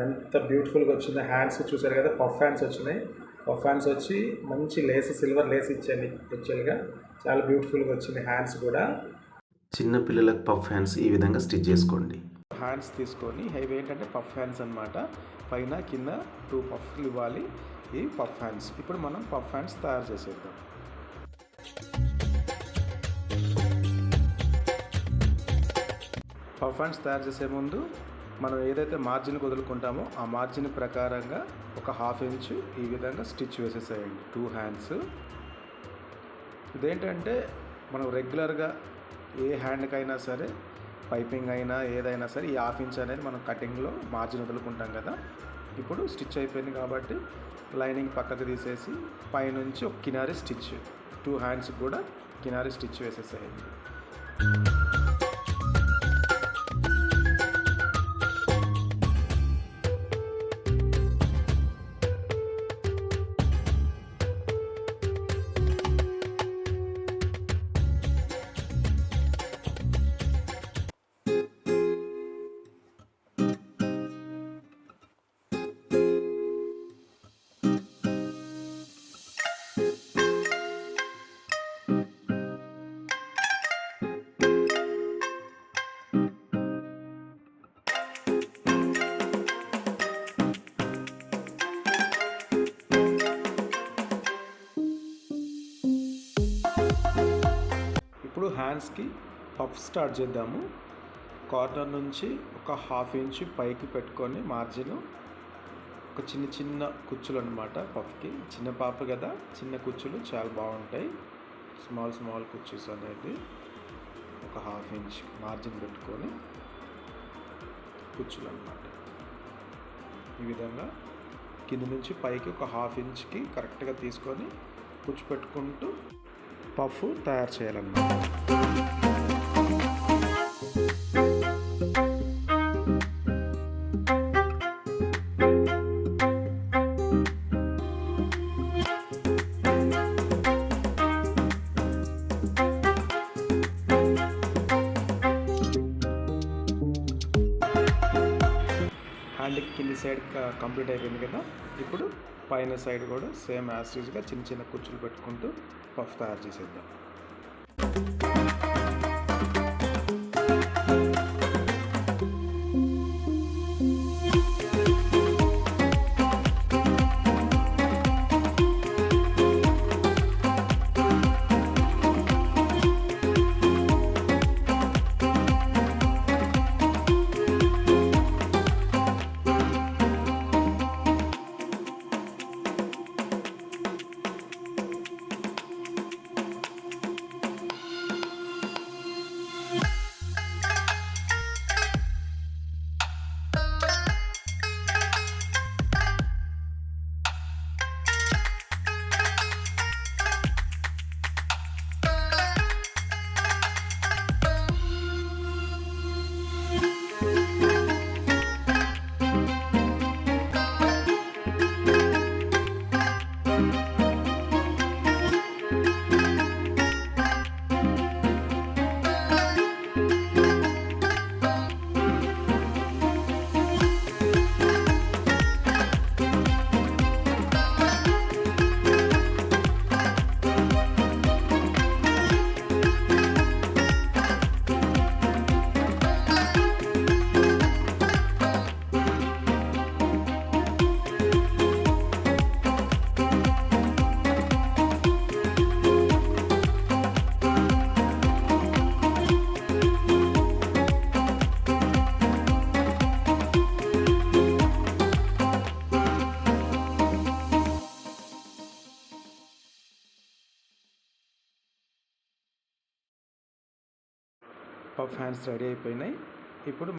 ఎంత బ్యూటిఫుల్గా వచ్చిందో. హ్యాండ్స్ చూసారు కదా, పఫ్ హ్యాండ్స్ వచ్చినాయి. పఫ్ హ్యాండ్స్ వచ్చి మంచి లేస్, సిల్వర్ లేస్ ఇచ్చేది యాక్చువల్గా. చాలా బ్యూటిఫుల్గా వచ్చింది హ్యాండ్స్ కూడా. చిన్న పిల్లలకు పఫ్ హ్యాండ్స్ ఈ విధంగా స్టిచ్ చేసుకోండి. హ్యాండ్స్ తీసుకొని ఇవి ఏంటంటే పఫ్ హ్యాండ్స్ అనమాట. పైన కింద 2 పఫ్లు ఇవ్వాలి ఈ పఫ్ హ్యాండ్స్. ఇప్పుడు మనం పఫ్ హ్యాండ్స్ తయారు చేసేద్దాం. పఫ్ హ్యాండ్స్ తయారు చేసే ముందు మనం ఏదైతే మార్జిన్ వదులుకుంటామో ఆ మార్జిన్ ప్రకారంగా ఒక 1/2 ఇంచు ఈ విధంగా స్టిచ్ వేసేసేయండి 2 హ్యాండ్స్. ఇదేంటంటే మనం రెగ్యులర్గా ఏ హ్యాండ్కైనా సరే, పైపింగ్ అయినా ఏదైనా సరే, ఈ 1/2 ఇంచ్ అనేది మనం కటింగ్లో మార్జిన్ వదులుకుంటాం కదా. ఇప్పుడు స్టిచ్ అయిపోయింది కాబట్టి లైనింగ్ పక్కకు తీసేసి పైనుంచి ఒక కినారీ స్టిచ్ 2 హ్యాండ్స్కి కూడా కినారీ స్టిచ్ వేసేసేయండి. ఇప్పుడు హ్యాండ్స్కి పఫ్ స్టార్ట్ చేద్దాము. కార్నర్ నుంచి ఒక 1/2 ఇంచు పైకి పెట్టుకొని మార్జిన్ ఒక చిన్న కుచ్చులు అనమాట. పఫ్కి చిన్న పాప కదా, చిన్న కుచ్చులు చాలా బాగుంటాయి. స్మాల్ కుచ్చుస్ అనేది ఒక 1/2 ఇంచ్ మార్జిన్ పెట్టుకొని కుచ్చులు అనమాట. ఈ విధంగా కింద నుంచి పైకి ఒక 1/2 ఇంచ్కి కరెక్ట్గా తీసుకొని కుచ్చు పెట్టుకుంటూ పఫ్ తయారు చేయాలన్నమాట. హ్యాండ్కి కింది సైడ్ కంప్లీట్ అయిపోయింది కదా. ఇప్పుడు పైన సైడ్ కూడా సేమ్ యాజ్ యూజ్గా చిన్న కుచ్చులు పెట్టుకుంటూ పఫ్ తయారు చేసేద్దాం. పఫ్ హ్యాండ్స్ రెడీ అయిపోయినాయి. ఇప్పుడు